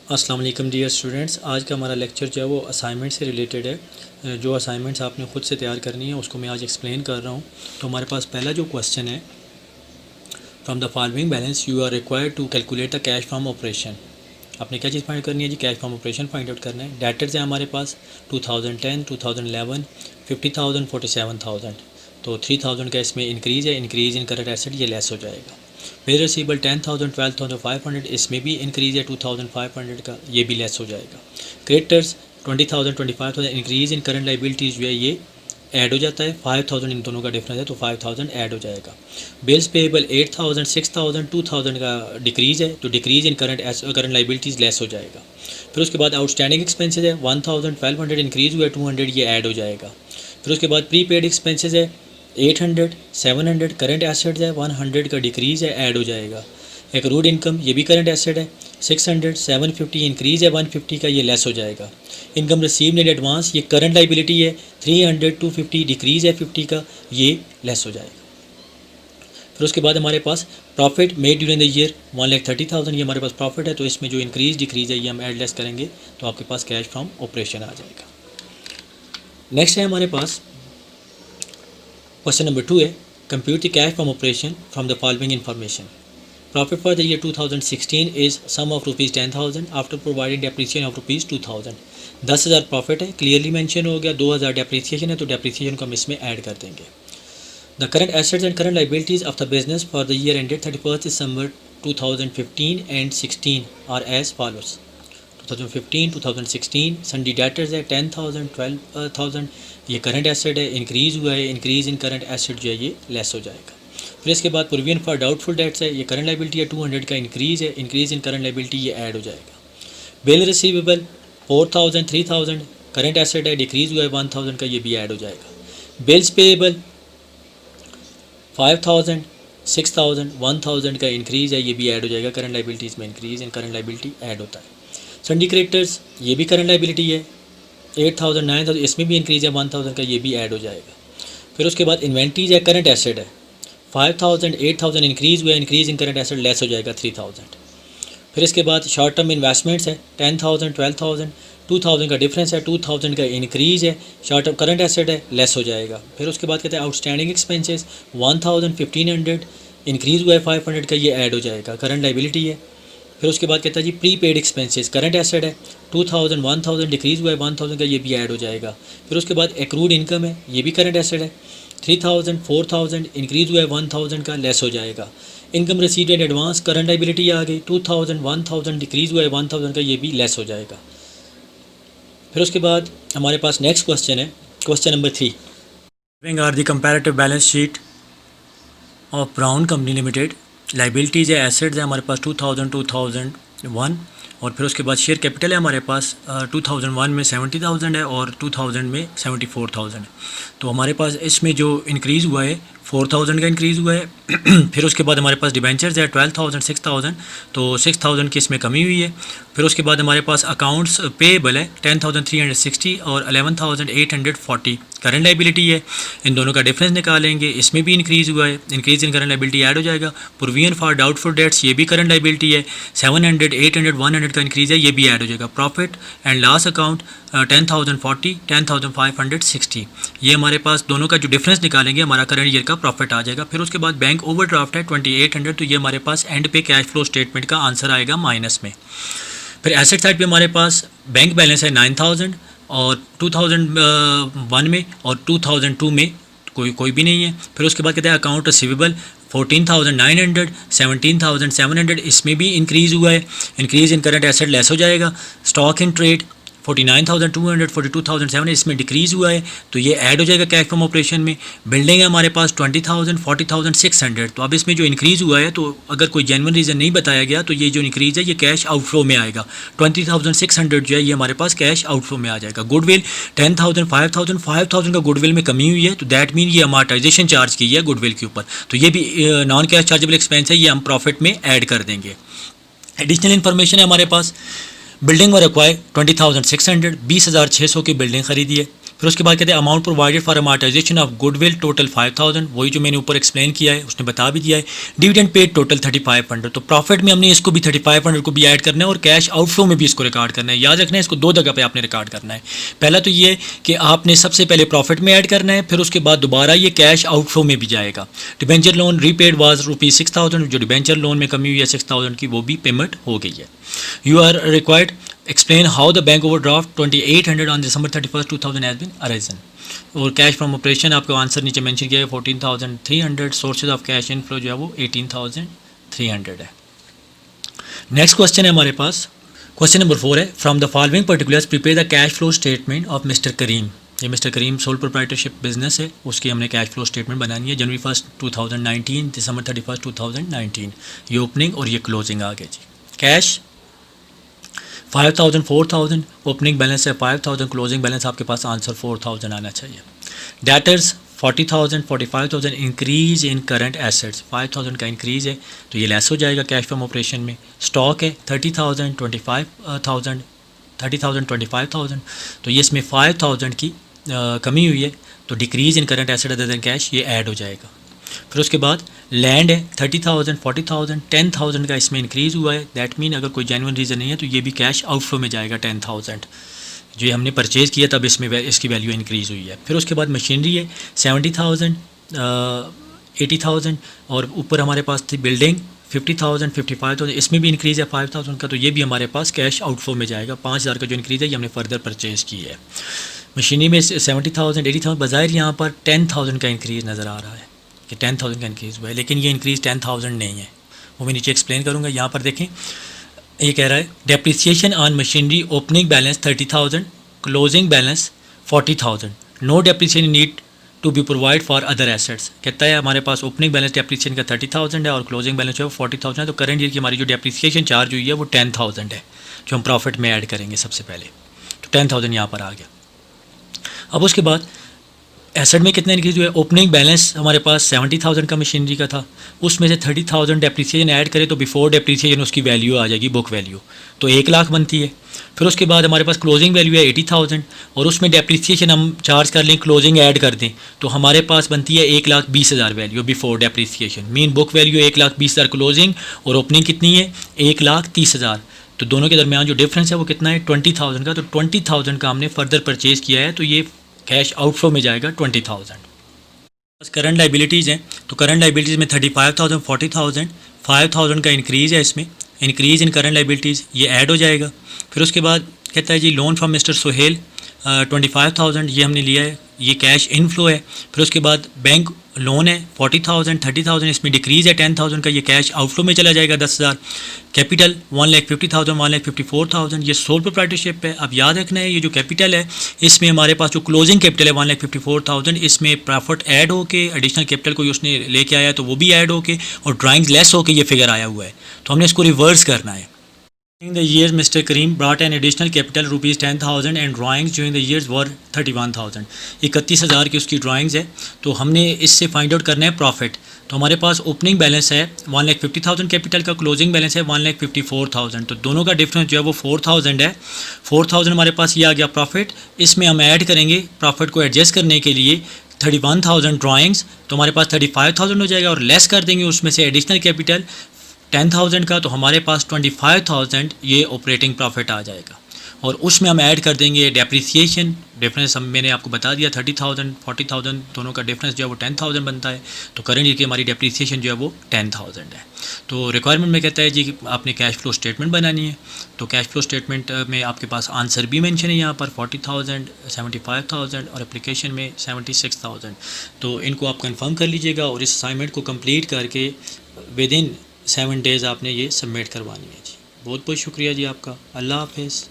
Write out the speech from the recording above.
अस्सलाम वालेकुम dear students. आज का हमारा लेक्चर जो है वो असाइनमेंट से रिलेटेड है। जो असाइनमेंट्स आपने ख़ुद से तैयार करनी है उसको मैं आज एक्सप्लेन कर रहा हूँ। तो हमारे पास पहला जो क्वेश्चन है, from the following balance you are required to calculate the cash from operation. आपने क्या चीज़ फाइंड करनी है जी? Cash from operation find out करना है। डेटर्स है हमारे पास 2010, 2011, 50,000, 47,000। तो 3,000 का इसमें इंक्रीज़ है, इंक्रीज़ इन करंट एसेट ये लेस हो जाएगा। बिल रिसीवेबल 10,000, 12,500, इसमें भी इंक्रीज़ है 2,500 का, ये भी लेस हो जाएगा। Creditors 20,000, 25,000, increase in current liabilities जो है ये ऐड हो जाता है। 5,000 इन दोनों का डिफरेंस है तो 5,000 ऐड हो जाएगा। बिल्स पेएबल 8,000, 6,000, 2,000 का डिक्रीज़ है तो डिक्रीज़ इन करंट लाइबिलिटीज़ लेस हो जाएगा। फिर उसके बाद आउटस्टैंडिंग एक्सपेंसेस है 1,000, 1,200 इंक्रीज़ हुआ है 200 ये ऐड हो जाएगा। फिर उसके बाद प्री पेड एक्सपेंसेस है 800, 700, करंट एसेट्स है 100 का डिक्रीज़ है ऐड हो जाएगा। एक्रूड इनकम ये भी करंट एसेट है 600, 750 इंक्रीज़ है 150 का ये लेस हो जाएगा। इनकम रिसीव्ड इन एडवांस ये करंट लाइबिलिटी है 300, 250 डिक्रीज़ है 50 का ये लेस हो जाएगा। फिर उसके बाद हमारे पास profit made during the year 1,30,000 ये हमारे पास प्रॉफिट है तो इसमें जो इंक्रीज़ डिक्रीज़ है ये हम ऐड लेस करेंगे तो आपके पास कैश फ्रॉम ऑपरेशन आ जाएगा। नेक्स्ट है हमारे पास क्वेश्चन नंबर 2 है, compute the cash from operation from the following information. Profit for the year 2016 is sum of ₹10,000 after providing depreciation of ₹2,000। 10,000 profit है, क्लियरली मेंशन हो गया। 2,000 डेप्रिसिएशन है तो डेप्रिसिएशन को हम इसमें ऐड कर देंगे। The current assets and current liabilities of the business for the year ended 31 December 2015 and 16 are as follows. 2015, 2016 sundry debtors है 10,000, 12,000 ये करंट एसेट है, इंक्रीज़ हुआ है, इंक्रीज़ इन करंट एसेट जो है ये लेस हो जाएगा। फिर इसके बाद प्रोविजन फॉर डाउटफुल डेट्स है, ये करंट लाइबिलिटी है 200 का इंक्रीज़ है, इंक्रीज़ इन करंट लाइबिलिटी ये ऐड हो जाएगा। बिल रिसीवेबल 4,000, 3,000 करंट एसेट है, डिक्रीज़ हुआ है 1,000 का ये भी ऐड हो जाएगा। बिल्स पेएबल 5,000, 6,000, 1,000 का इंक्रीज़ है ये भी ऐड हो जाएगा। करंट लाइबिलिटीज़ में increase in current liability add होता है। सन्डी क्रेडिटर्स ये भी करंट लाइबिलिटी है 8,000, 9,000 इसमें भी इंक्रीज़ है 1,000 का ये भी ऐड हो जाएगा। फिर उसके बाद इन्वेंट्रीज है करंट एसेट है 5,000, 8,000 इंक्रीज़ हुआ है, increase in current asset less हो जाएगा 3,000। फिर इसके बाद शॉर्ट टर्म इन्वेस्टमेंट्स है 10,000, 12,000, 2,000 का डिफरेंस है, 2,000 का इंक्रीज़ है, शॉर्ट टर्म करंट एसेट है लेस हो जाएगा। फिर उसके बाद कहते हैं आउटस्टैंडिंग एक्सपेंसेस 1,000, 1,500 इंक्रीज़ हुआ है 500 का ये ऐड हो जाएगा, करंट लाइबिलिटी है। फिर उसके बाद कहता है जी prepaid expenses current asset है 2,000, 1,000 डिक्रीज़ हुआ है 1,000 का ये भी ऐड हो जाएगा। फिर उसके बाद एक्रूड इनकम है ये भी करंट एसेट है 3,000, 4,000 इंक्रीज़ हुआ है 1,000 का लेस हो जाएगा। Income received in advance current liability आ गई 2,000, 1,000 डिक्रीज़ हुआ है 1,000 का ये भी लेस हो जाएगा। फिर उसके बाद हमारे पास नेक्स्ट क्वेश्चन है, question number 3। Giving are the comparative balance sheet of brown company limited. Liabilities है, एसेट्स है हमारे पास 2000, 2001 और फिर उसके बाद शेयर कैपिटल है हमारे पास 2001 में 70,000 है और 2000 में 74,000 है। तो हमारे पास इसमें जो इंक्रीज़ हुआ है 4,000 का इंक्रीज़ हुआ है। फिर उसके बाद हमारे पास डिबेंचर्स है 12,000, 6,000 तो 6,000 की इसमें कमी हुई है। फिर उसके बाद हमारे पास अकाउंट्स पेएबल है 10,360 और 11,840 करंट लाइबिलिटी है। इन दोनों का डिफरेंस निकालेंगे, इसमें भी इंक्रीज़ हुआ है, increase in current liability add हो जाएगा। प्रोविजन फॉर डाउटफुल डेट्स ये भी करंट लाइबिलिटी है 700, 800, 100 का इंक्रीज़ है ये भी ऐड हो जाएगा। प्रॉफिट एंड लॉस अकाउंट 10,040, 10,560 ये हमारे पास दोनों का जो डिफरेंस निकालेंगे हमारा करंट ईयर का प्रॉफिट आ जाएगा। फिर उसके बाद बैंक ओवरड्राफ्ट है 2,800 तो ये हमारे पास एंड पे कैश फ्लो स्टेटमेंट का आंसर आएगा माइनस में। फिर एसेट साइड पे हमारे पास बैंक बैलेंस है 9,000 और 2001 में और 2002 में कोई भी नहीं है। फिर उसके बाद कहते हैं अकाउंट रिसीवेबल 14,900, 17,700 इसमें भी इंक्रीज़ हुआ है, increase in current asset less हो जाएगा। स्टॉक इन ट्रेड 49,200, 42,700 इसमें डिक्रीज़ हुआ है तो ये ऐड हो जाएगा कैश फ्रॉम ऑपरेशन में। बिल्डिंग है हमारे पास 20,000, 40,600 तो अब इसमें जो इंक्रीज़ हुआ है तो अगर कोई जेन्युइन रीज़न नहीं बताया गया तो ये जो इंक्रीज़ है ये कैश आउटफ्लो में आएगा। 20,600 जो है ये हमारे पास कैश आउटफ्लो में आ जाएगा। गुडविल 10,000, 5,000 का गुडविल में कमी हुई है तो दैट मीन ये अमार्टाइजेशन चार्ज की है गुडविल के ऊपर तो ये भी नॉन कैश चार्जेबल एक्सपेंस है, ये हम प्रॉफिट में ऐड कर देंगे। एडिशनल इन्फॉर्मेशन है हमारे पास बिल्डिंग व रिक्वायर 20,600 20,600 की बिल्डिंग ख़रीदी है। फिर उसके बाद कहते हैं amount provided for amortisation of goodwill total 5000, वही जो मैंने ऊपर एक्सप्लेन किया है उसने बता भी दिया है। डिविडेंड पेड टोटल 3500, तो प्रॉफिट में हमने इसको भी 3500 को भी ऐड करना है और कैश आउटफ्लो में भी इसको रिकॉर्ड करना है। याद रखना है इसको दो जगह पे आपने रिकॉर्ड करना है। पहला तो ये कि आपने सबसे पहले प्रॉफिट में ऐड करना है, फिर उसके बाद दोबारा ये कैश आउटफ्लो में भी जाएगा। डिबेंचर लोन रीपेड वाज ₹6000, जो डिबेंचर लोन में कमी हुई है 6000 की वो भी पेमेंट हो गई है। You are required explain how the bank overdraft 2800 on December 31st 2000 has been arisen. और कैश फ्रॉम ऑपरेशन आपको आंसर नीचे मेंशन किया है 14300, सोर्सेज ऑफ कैश इनफ्लो जो है वो 18300 है। नेक्स्ट क्वेश्चन है हमारे पास, क्वेश्चन नंबर 4 है, from the following particulars prepare the cash flow statement of mister Karim. ये mister Karim sole proprietorship business है, उसकी हमने कैश फ्लो स्टेटमेंट बनानी है जनवरी 1 2019 December 31 2019। ये ओपनिंग और ये क्लोजिंग आ गया जी। कैश 5000 4000, ओपनिंग बैलेंस है 5000, क्लोजिंग बैलेंस आपके पास आंसर 4000 आना चाहिए। Debtors 40,000 45,000, increase in current assets 5,000 का इंक्रीज़ है तो ये लेस हो जाएगा कैश फ्रॉम ऑपरेशन में। स्टॉक है 30,000 25,000 30,000 25,000, तो ये इसमें 5,000 की कमी हुई है तो डिक्रीज़ इन current asset other than cash ये ऐड हो जाएगा। फिर उसके बाद लैंड है 30,000 40,000 10,000 का इसमें इंक्रीज़ हुआ है, दैट मीन अगर कोई जेन्युइन रीज़न नहीं है तो ये भी कैश आउटफ्लो में जाएगा 10,000, जो हमने परचेज़ किया तब इसमें इसकी वैल्यू इंक्रीज़ हुई है। फिर उसके बाद मशीनरी है 70,000 80,000 और ऊपर हमारे पास थी बिल्डिंग 50,000 55,000, इसमें भी इंक्रीज़ है 5,000 का, तो ये भी हमारे पास कैश आउटफ्लो में जाएगा। 5,000 का जो इंक्रीज़ है ये हमने फर्दर परचेज़ की है। मशीनरी में 70,000 80,000, बज़ाहिर यहाँ पर 10,000 का इंक्रीज़ नज़र आ रहा है कि 10,000 का इंक्रीज़ हुआ है, लेकिन ये इंक्रीज़ 10,000 नहीं है, वो मैं नीचे एक्सप्लेन करूँगा। यहाँ पर देखें ये कह रहा है depreciation on machinery opening balance 30,000, closing balance 40,000, no depreciation need to be provide for other assets. कहता है हमारे पास ओपनिंग बैलेंस डेप्रिसिएशन का 30,000 है और क्लोजिंग बैलेंस जो है 40,000 है, तो करंट ईयर की हमारी जो डेप्रिसिएशन चार्ज हुई है वो 10,000 है जो हम प्रॉफिट में ऐड करेंगे सबसे पहले, तो 10,000 यहाँ पर आ गया। अब उसके बाद एसेट में कितना इंक्रीज हुआ है, ओपनिंग बैलेंस हमारे पास 70,000 का मशीनरी का था, उसमें से 30,000 डेप्रिसिएशन ऐड करें तो बिफोर डेप्रिसिएशन उसकी वैल्यू आ जाएगी बुक वैल्यू, तो 1 लाख बनती है। फिर उसके बाद हमारे पास क्लोजिंग वैल्यू है 80,000 और उसमें डेप्रिसिएशन हम चार्ज कर लें, क्लोजिंग ऐड कर दें तो हमारे पास बनती है 1,20,000 value before depreciation. Mean book value 1,20,000 closing और ओपनिंग कितनी है 1,30,000, तो दोनों के दरमियान जो डिफरेंस है वो कितना है 20,000 का, तो 20,000 का हमने फर्दर परचेज़ किया है तो ये कैश आउटफ्लो में जाएगा 20,000। बस करंट लाइबिलिटीज़ हैं तो करंट लाइबिलिटीज़ में 35,000 40,000 5,000 का इंक्रीज़ है, इसमें इंक्रीज़ इन करंट लाइबिलिटीज़ ये ऐड हो जाएगा। फिर उसके बाद कहता है जी लोन फ्रॉम मिस्टर सोहेल 25,000 ये हमने लिया है, ये कैश इनफ्लो है। फिर उसके बाद बैंक लोन है 40,000 30,000, इसमें डिक्रीज़ है 10,000 का, ये कैश आउटफ्लो में चला जाएगा 10,000। कैपिटल 1,50,000 1,54,000, ये सोल प्रोप्राइटरशिप है। अब याद रखना है ये जो कैपिटल है इसमें हमारे पास जो क्लोजिंग कैपिटल है 1,54,000, इसमें प्रॉफिट ऐड होके एडिशनल कैपिटल कोई उसने लेके आया तो वो भी ऐड होके और ड्राइंग्स लेस होके ये फिगर आया हुआ है, तो हमने इसको रिवर्स करना है। During the years, Mr. Kareem brought an additional capital rupees 10,000 and drawings during the years were 31,000। 31,000 की उसकी ड्राइंग्स है, तो हमने इससे फाइंड आउट करना है प्रॉफिट। तो हमारे पास ओपनिंग बैलेंस है 1,50,000 कैपिटल का, क्लोजिंग बैलेंस है 1,54,000, तो दोनों का डिफरेंस जो है वो 4,000 है। 4,000 हमारे पास ये आ गया प्रॉफिट, इसमें हम ऐड करेंगे प्रॉफिट को एडजस्ट करने के लिए 31,000 ड्राइंग्स, तो हमारे पास 35,000 हो जाएगा और लेस कर देंगे उसमें से एडिशनल कैपिटल 10,000 का, तो हमारे पास 25,000 ये ऑपरेटिंग प्रॉफिट आ जाएगा और उसमें हम ऐड कर देंगे डेप्रिसिएशन। डिफरेंस हम मैंने आपको बता दिया 30,000 40,000 दोनों का डिफरेंस जो है वो 10,000 बनता है, तो करंट ईयर की हमारी डेप्रिसिएशन जो है वो 10,000 है। तो रिक्वायरमेंट में कहता है जी कि आपने कैश फ्लो स्टेटमेंट बनानी है, तो कैश फ्लो स्टेटमेंट में आपके पास आंसर भी मेंशन है यहाँ पर 40,000 75,000 और एप्लीकेशन में 76,000, तो इनको आप कंफर्म कर लीजिएगा और इस असाइनमेंट को कंप्लीट करके विद इन 7 डेज़ आपने ये सबमिट करवानी है जी। बहुत बहुत शुक्रिया जी आपका। अल्लाह हाफ़िज़।